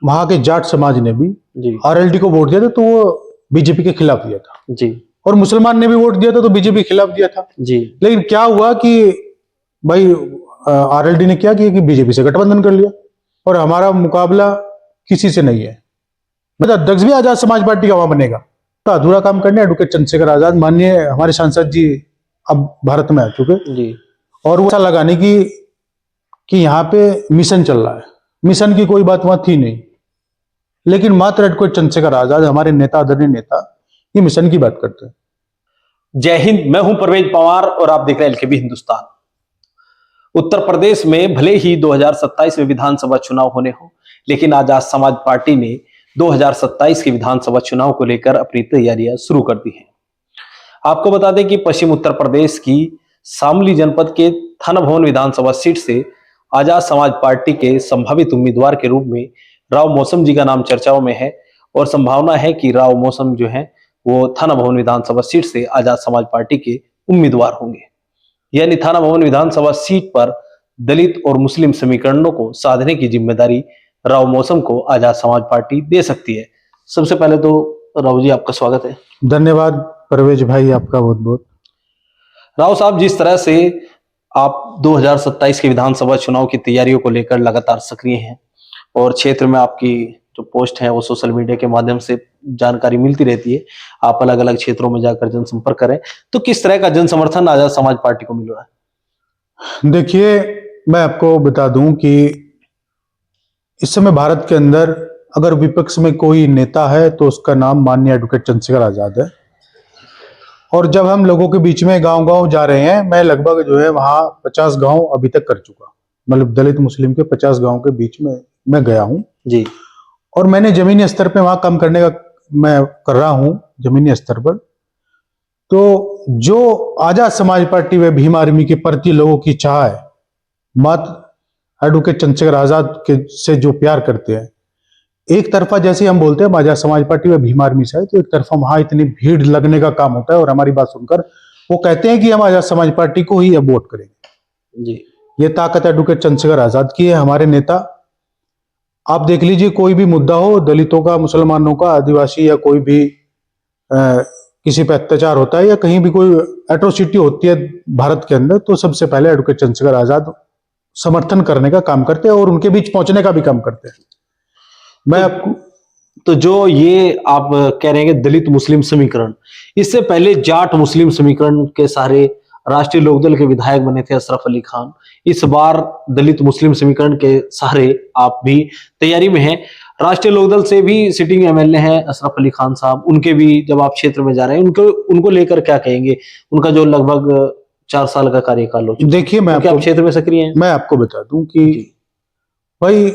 वहां के जाट समाज ने भी जी आरएलडी को वोट दिया था, तो वो बीजेपी के खिलाफ दिया था। जी और मुसलमान ने भी वोट दिया था तो बीजेपी के खिलाफ दिया था। जी लेकिन क्या हुआ कि भाई आरएलडी ने क्या किया कि बीजेपी से गठबंधन कर लिया और हमारा मुकाबला किसी से नहीं है। मतलब अध्यक्ष भी आजाद समाज पार्टी का वहां बनेगा। तो अधूरा काम करने एडवोकेट चंद्रशेखर आजाद माननीय हमारे सांसद जी अब भारत में आ चुके, जी और वो ऐसा लगाने की कि यहाँ पे मिशन चल रहा है। मिशन की कोई बात वहां थी नहीं, लेकिन मात्र एडवोकेट चंद्रशेखर आजाद हमारे नेता, आदरणीय नेता, ये मिशन की बात करते हैं। जय हिंद, मैं हूं परवेज पवार और आप देख रहे हैं एलकेबी हिंदुस्तान। उत्तर प्रदेश में भले ही 2027 में विधानसभा चुनाव होने हो, लेकिन आजाद समाज पार्टी ने 2027 के विधानसभा चुनाव को लेकर अपनी तैयारियां शुरू कर दी हैं। आपको बता दें कि पश्चिम उत्तर प्रदेश की शामली जनपद के थाना भवन विधानसभा सीट से आजाद समाज पार्टी के संभावित उम्मीदवार के रूप में राव मौसम जी का नाम चर्चाओं में है और संभावना है कि राव मौसम जो है वो थाना भवन विधानसभा सीट से आजाद समाज पार्टी के उम्मीदवार होंगे। यानी थाना भवन विधानसभा सीट पर दलित और मुस्लिम समीकरणों को साधने की जिम्मेदारी राव मौसम को आजाद समाज पार्टी दे सकती है। सबसे पहले तो राव जी आपका स्वागत है। धन्यवाद परवेज भाई, आपका बहुत बहुत। राव साहब, जिस तरह से आप 2027 के विधानसभा चुनाव की तैयारियों को लेकर लगातार सक्रिय हैं और क्षेत्र में आपकी जो पोस्ट है वो सोशल मीडिया के माध्यम से जानकारी मिलती रहती है, आप अलग अलग क्षेत्रों में जाकर जनसंपर्क करें, तो किस तरह का जन समर्थन आजाद समाज पार्टी को मिल रहा है? देखिए, मैं आपको बता दूं कि इस समय भारत के अंदर अगर विपक्ष में कोई नेता है तो उसका नाम माननीय एडवोकेट चंद्रशेखर आजाद है। और जब हम लोगों के बीच में गांव-गांव जा रहे हैं, मैं लगभग जो है वहां 50 गांव अभी तक कर चुका, मतलब दलित मुस्लिम के 50 गांव के बीच में मैं गया हूं जी। और मैंने जमीनी स्तर पे वहां काम करने का मैं कर रहा हूं जमीनी स्तर पर। तो जो आजाद समाज पार्टी व भीम आर्मी के प्रति लोगों की चाह है, मात्र एडवोकेट चंद्रशेखर आजाद के से जो प्यार करते हैं, एक तरफा जैसे हम बोलते हैं आजाद समाज पार्टी व भीम आर्मी से है, तो एक तरफा वहां इतनी भीड़ लगने का काम होता है और हमारी बात सुनकर वो कहते हैं कि हम आजाद समाज पार्टी को ही अब वोट करेंगे। जी। ये ताकत एडवोकेट चंद्रशेखर आजाद की है, हमारे नेता। आप देख लीजिए, कोई भी मुद्दा हो, दलितों का, मुसलमानों का, आदिवासी या कोई भी किसी पे अत्याचार होता है या कहीं भी कोई एट्रोसिटी होती है भारत के अंदर, तो सबसे पहले एडवोकेट चंद्रशेखर आजाद समर्थन करने का काम करते हैं और उनके बीच पहुंचने का भी काम करते हैं। मैं आपको तो जो ये आप कह रहे हैं कि दलित मुस्लिम समीकरण, इससे पहले जाट मुस्लिम समीकरण के सारे राष्ट्रीय लोकदल के विधायक बने थे अशरफ अली खान। इस बार दलित मुस्लिम समीकरण के सहारे आप भी तैयारी में हैं। राष्ट्रीय लोकदल से भी सिटिंग एमएलए हैं अशरफ अली खान साहब, उनके भी जब आप क्षेत्र में जा रहे हैं, उनको लेकर क्या कहेंगे? उनका जो लगभग 4 साल का कार्यकाल हो चुका है, देखिए, मैं आप क्षेत्र में सक्रिय हैं। मैं आपको बता दूं कि भाई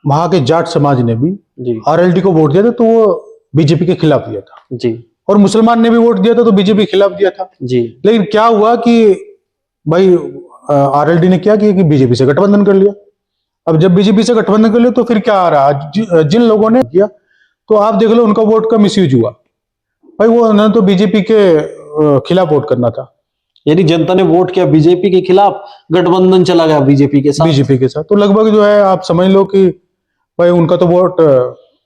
वहां के जाट समाज ने भी आरएलडी को वोट दिया था, तो वो बीजेपी के खिलाफ दिया था जी। और मुसलमान ने भी वोट दिया था तो बीजेपी के खिलाफ दिया था जी। लेकिन क्या हुआ कि भाई आरएलडी ने क्या किया कि बीजेपी से गठबंधन कर लिया। अब जब बीजेपी से गठबंधन कर लिया तो फिर क्या आ रहा, जिन लोगों ने किया तो आप देख लो उनका वोट का मिसयूज हुआ। भाई वो उन्होंने तो बीजेपी के खिलाफ वोट करना था, यानी जनता ने वोट किया बीजेपी के खिलाफ, गठबंधन चला गया बीजेपी के साथ। तो लगभग जो है आप समझ लो कि भाई उनका तो वोट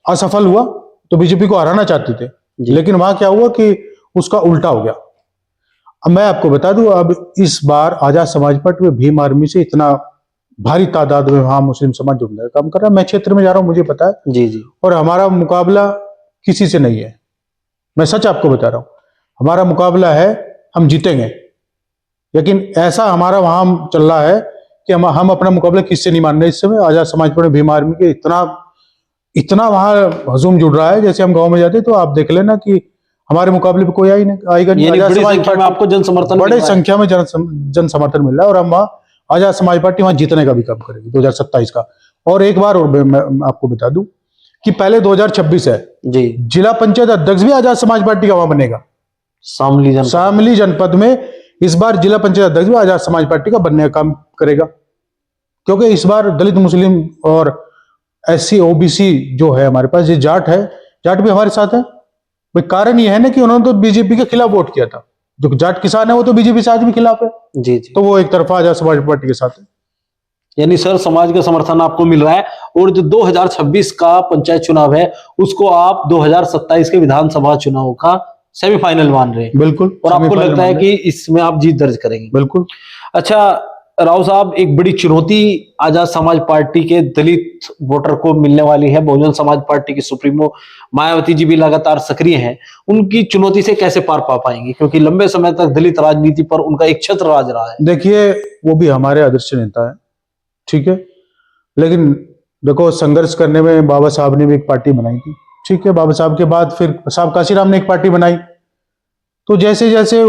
असफल हुआ, तो बीजेपी को हराना चाहते थे, लेकिन वहां क्या हुआ कि उसका उल्टा हो गया। अब मैं आपको बता दूं, अब इस बार आजाद समाज पार्टी में भीम आर्मी से इतना भारी तादाद में वहां मुस्लिम समाज जुड़ने का काम कर रहा है। मैं क्षेत्र में जा रहा हूं, मुझे पता है जी जी, और हमारा मुकाबला किसी से नहीं है। मैं सच आपको बता रहा हूं, हमारा मुकाबला है, हम जीतेंगे। लेकिन ऐसा हमारा वहां चल रहा है कि हम अपना मुकाबला किससे नहीं मान रहे। इस समय आजाद समाज पार्टी भीम आर्मी के इतना वहां हजूम जुड़ रहा है। जैसे हम गांव में जाते तो आप देख लेना कि हमारे मुकाबले पे कोई आएगा नहीं। आपको जन समर्थन, बड़े संख्या में जन समर्थन मिल रहा है और हम वहां आजाद समाज पार्टी वहां जीतने का भी काम करेगी 2027 का। और एक बार और मैं आपको बता दूं कि पहले 2026 है जी, जिला पंचायत अध्यक्ष भी आजाद समाज पार्टी का वहां बनेगा। शामली जनपद में इस बार जिला पंचायत अध्यक्ष भी आजाद समाज पार्टी का बनने का काम करेगा, क्योंकि इस बार दलित मुस्लिम और एससी ओबीसी जो है हमारे पास, ये जाट है, जाट भी हमारे साथ है। भाई कारण ये है ना कि उन्होंने तो बीजेपी के खिलाफ वोट किया था। जो जाट किसान है वो तो बीजेपी से आज भी खिलाफ है। जी जी। तो वो एक तरफा आजाद समाज पार्टी के साथ है। यानी सर समाज का समर्थन आपको मिल रहा है, और जो 2026 का पंचायत चुनाव है उसको आप 2027 के विधानसभा चुनाव का सेमीफाइनल मान रहे हैं, बिल्कुल। और आपको सेमीफाइनल लगता है मान कि इसमें आप जीत दर्ज करेंगे। बिल्कुल। अच्छा राव साहब, एक बड़ी चुनौती आजाद समाज पार्टी के दलित वोटर को मिलने वाली है। बहुजन समाज पार्टी की सुप्रीमो मायावती जी भी लगातार सक्रिय हैं, उनकी चुनौती से कैसे पार पा पाएंगे, क्योंकि लंबे समय तक दलित राजनीति पर उनका एक छत्र राज रहा है। देखिए, वो भी हमारे आदर्श नेता है, ठीक है, लेकिन देखो संघर्ष करने में बाबा साहब ने भी एक पार्टी बनाई थी, ठीक है, बाबा साहब के बाद फिर साहब काशीराम ने एक पार्टी बनाई। तो जैसे जैसे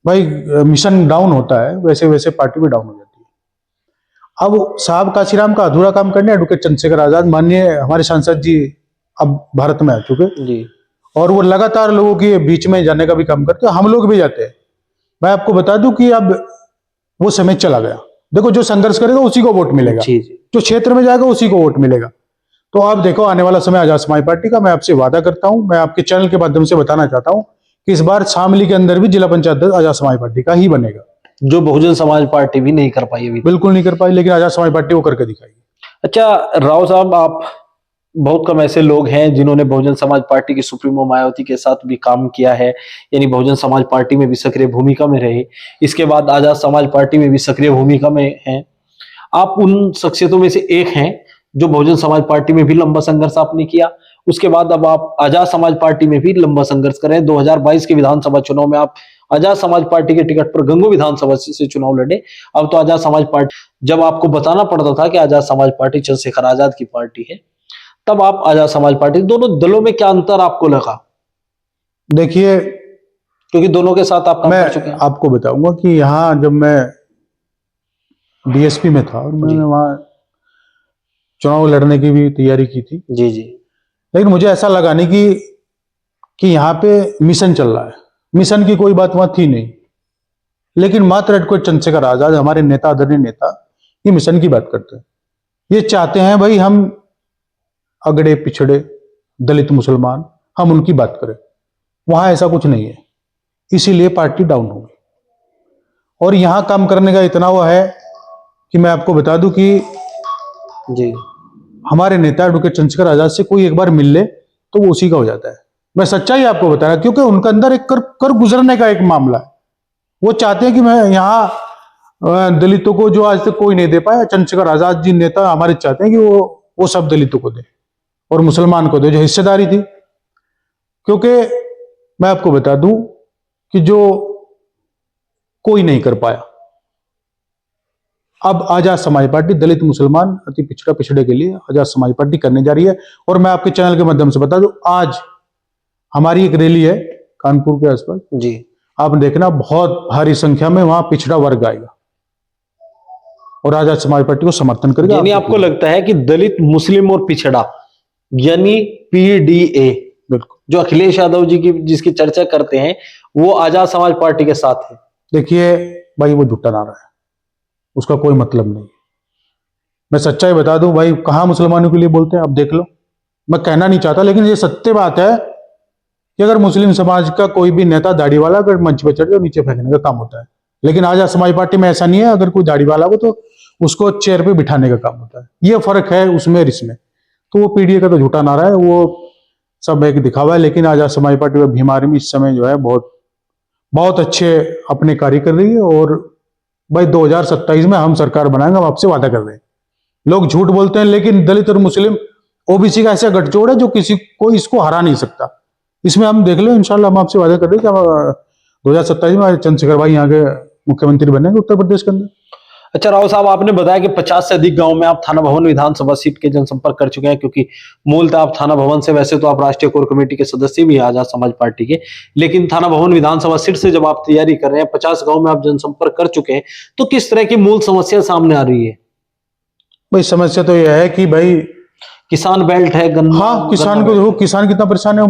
भाई मिशन डाउन होता है वैसे वैसे पार्टी भी डाउन हो जाती है। अब साहब काशीराम का अधूरा काम करने एडवोकेट चंद्रशेखर आजाद माननीय हमारे सांसद जी अब भारत में आ चुके जी, और वो लगातार लोगों के बीच में जाने का भी काम करते हैं, हम लोग भी जाते हैं। मैं आपको बता दूं कि अब वो समय चला गया। देखो, जो संघर्ष करेगा उसी को वोट मिलेगा, जी जी, जो क्षेत्र में जाएगा उसी को वोट मिलेगा। तो आप देखो, आने वाला समय आजाद समाज पार्टी का, मैं आपसे वादा करता हूं, मैं आपके चैनल के माध्यम से बताना चाहता हूं कि इस बार शामली के अंदर भी जिला पंचायत अध्यक्ष आजाद समाज पार्टी का ही बनेगा। जो बहुजन समाज पार्टी भी नहीं कर पाई अभी। बिल्कुल नहीं कर पाई, लेकिन आजाद समाज पार्टी वो करके दिखाएगी। अच्छा राव साहब, आप बहुत कम ऐसे लोग हैं जिन्होंने बहुजन समाज पार्टी की सुप्रीमो मायावती के साथ भी काम किया है, यानी बहुजन समाज पार्टी में भी सक्रिय भूमिका में रहे, इसके बाद आजाद समाज पार्टी में भी सक्रिय भूमिका में हैं। आप उन शख्सियतों में से एक हैं जो बहुजन समाज पार्टी में भी लंबा संघर्ष आपने किया, उसके बाद अब आप आजाद समाज पार्टी में भी लंबा संघर्ष करें। 2022 के विधानसभा चुनाव में आप आजाद समाज पार्टी के टिकट पर गंगो विधानसभा से चुनाव लड़े। अब तो आजाद समाज पार्टी, जब आपको बताना पड़ता था कि आजाद समाज पार्टी चंद्रशेखर आजाद की पार्टी है, तब आप आजाद समाज पार्टी, दोनों दलों में क्या अंतर आपको लगा? देखिए, क्योंकि दोनों के साथ आप काम मैं कर चुके हैं। आपको बताऊंगा कि यहाँ जब मैं बीएसपी में था और मैंने वहां चुनाव लड़ने की भी तैयारी की थी, जी जी, लेकिन मुझे ऐसा लगा नहीं कि यहाँ पे मिशन चल रहा है। मिशन की कोई बात वहां थी नहीं, लेकिन मात्र एडवोकेट चंद्रशेखर आजाद, हमारे नेता, आदरणीय नेता, ये मिशन की बात करते हैं। ये चाहते हैं भाई हम अगड़े पिछड़े दलित मुसलमान हम उनकी बात करें। वहां ऐसा कुछ नहीं है, इसीलिए पार्टी डाउन हो गई। और यहां काम करने का इतना वो है कि मैं आपको बता दूं कि जी हमारे नेता एडवोकेट चंद्रशेखर आजाद से कोई एक बार मिल ले तो वो उसी का हो जाता है। मैं सच्चाई आपको बता रहा, क्योंकि उनके अंदर एक कर गुजरने का एक मामला है। वो चाहते हैं कि मैं यहाँ दलितों को जो आज तक कोई नहीं दे पाया, चंद्रशेखर आजाद जी नेता हमारे चाहते हैं कि वो सब दलितों को दे और मुसलमान को दे जो हिस्सेदारी थी। क्योंकि मैं आपको बता दूं कि जो कोई नहीं कर पाया, अब आजाद समाज पार्टी दलित मुसलमान अति पिछड़ा पिछड़े के लिए आजाद समाज पार्टी करने जा रही है। और मैं आपके चैनल के माध्यम से बता दूं, आज हमारी एक रैली है कानपुर के आसपास जी, आप देखना, बहुत भारी संख्या में वहां पिछड़ा वर्ग आएगा और आजाद समाज पार्टी को समर्थन करेगा। यानी आपको लगता है कि दलित, मुस्लिम और पिछड़ा, यानी पीडीए, बिल्कुल, जो अखिलेश यादव जी की जिसकी चर्चा करते हैं, वो आजाद समाज पार्टी के साथ है। देखिए भाई, वो झूठा नारा है, उसका कोई मतलब नहीं। मैं सच्चाई बता दूं भाई, कहां मुसलमानों के लिए बोलते हैं आप देख लो। मैं कहना नहीं चाहता, लेकिन ये सत्य बात है कि अगर मुस्लिम समाज का कोई भी नेता दाढ़ी वाला अगर मंच पे चढ़े तो नीचे फेंकने का काम होता है, लेकिन आजाद समाज पार्टी में ऐसा नहीं है। अगर कोई दाढ़ी वाला हो तो उसको चेयर पे बिठाने का काम होता है। ये फर्क है उसमें और इसमें। तो वो पीडीए का तो झूठा नारा है, वो सब एक दिखावा है। लेकिन आजाद समाज पार्टी में भीम आर्मी इस समय जो है बहुत बहुत अच्छे अपने कार्य कर रही है। और भाई 2027 में हम सरकार बनाएंगे, हम आपसे वादा कर रहे हैं। लोग झूठ बोलते हैं, लेकिन दलित और मुस्लिम ओबीसी का ऐसा गठजोड़ है जो किसी को इसको हरा नहीं सकता। इसमें हम देख लो, इंशाल्लाह हम आपसे वादा कर रहे हैं कि हम 2027 में चंद्रशेखर भाई यहाँ के मुख्यमंत्री बनेंगे उत्तर प्रदेश के अंदर। अच्छा राव साहब, आपने बताया कि 50 से अधिक गांव में आप थाना भवन विधानसभा सीट के जनसंपर्क कर चुके हैं, क्योंकि मूलतः आप थाना भवन से, वैसे तो आप राष्ट्रीय कोर कमेटी के सदस्य भी हैं आजाद समाज पार्टी के, लेकिन थाना भवन विधानसभा सीट से जब आप तैयारी कर रहे हैं, 50 गांव में आप जनसंपर्क कर चुके हैं, तो किस तरह की मूल समस्या सामने आ रही है? भाई समस्या तो यह है कि भाई किसान बेल्ट है, गन्ना, हाँ, किसान को देखो, किसान कितना परेशान है,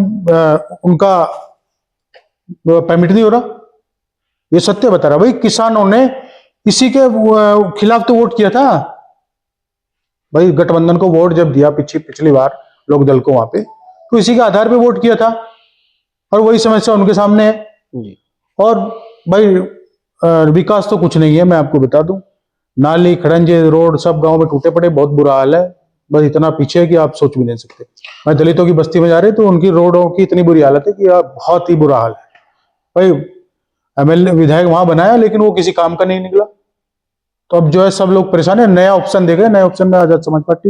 उनका पेमेंट नहीं हो रहा। ये सत्य बता रहा भाई, किसानों ने इसी के खिलाफ तो वोट किया था भाई। गठबंधन को वोट जब दिया पिछली बार लोक दल को, वहां पे तो इसी के आधार पे वोट किया था और वही समस्या उनके सामने है। और भाई विकास तो कुछ नहीं है, मैं आपको बता दूं। नाली खड़ंजे रोड सब गांव में टूटे पड़े, बहुत बुरा हाल है। बस इतना पीछे है कि आप सोच भी नहीं सकते। मैं दलितों की बस्ती में जा रही तो उनकी रोडों की इतनी बुरी हालत है कि यार बहुत ही बुरा हाल है भाई। एमएलए विधायक वहां बनाया लेकिन वो किसी काम का नहीं निकला। तो अब जो है सब लोग परेशान है। नया ऑप्शन देखे, नए ऑप्शन में आजाद समाज पार्टी,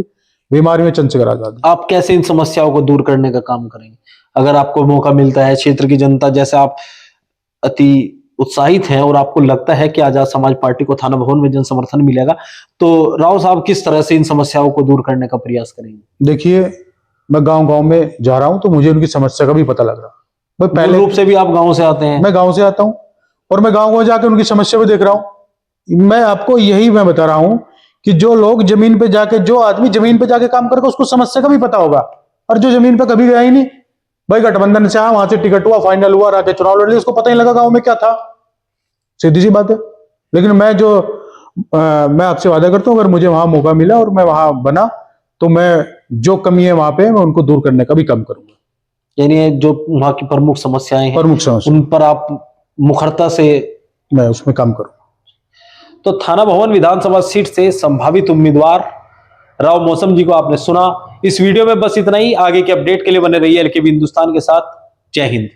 बीमारी में चंद्रशेखर आजाद। आप कैसे इन समस्याओं को दूर करने का काम करेंगे अगर आपको मौका मिलता है? क्षेत्र की जनता जैसे आप अति उत्साहित हैं और आपको लगता है कि आजाद समाज पार्टी को थाना भवन में जन समर्थन मिलेगा, तो राव साहब किस तरह से इन समस्याओं को दूर करने का प्रयास करेंगे? देखिए, मैं गांव गांव में जा रहा हूं तो मुझे उनकी समस्या का भी पता लग रहा। भाई मूल पहले रूप से भी आप गांव से आते हैं? मैं गांव से आता हूं और मैं गांव गांव जाकर उनकी समस्या भी देख रहा हूं। मैं आपको यही मैं बता रहा हूं कि जो लोग जमीन पे जाके, जो आदमी जमीन पे जाके काम करेगा उसको समस्या का भी पता होगा, और जो जमीन पे कभी गया ही नहीं, भाई गठबंधन से वहां से टिकट हुआ, फाइनल हुआ, राके चुनाव लड़ लिया, उसको पता ही लगा गांव में क्या था। सीधी सी बात है। लेकिन मैं आपसे वादा करता हूं, अगर मुझे वहां मौका मिला और मैं वहां बना तो मैं जो कमी है वहां पे मैं उनको दूर करने का भी काम करूंगा। यानी जो वहां की प्रमुख समस्याएं हैं, प्रमुख समस्या उन पर आप मुखरता से मैं उसमें काम करूंगा। तो थाना भवन विधानसभा सीट से संभावित उम्मीदवार राव मौसम जी को आपने सुना। इस वीडियो में बस इतना ही। आगे के अपडेट के लिए बने रहिए एलकेबी हिंदुस्तान के साथ। जय हिंद।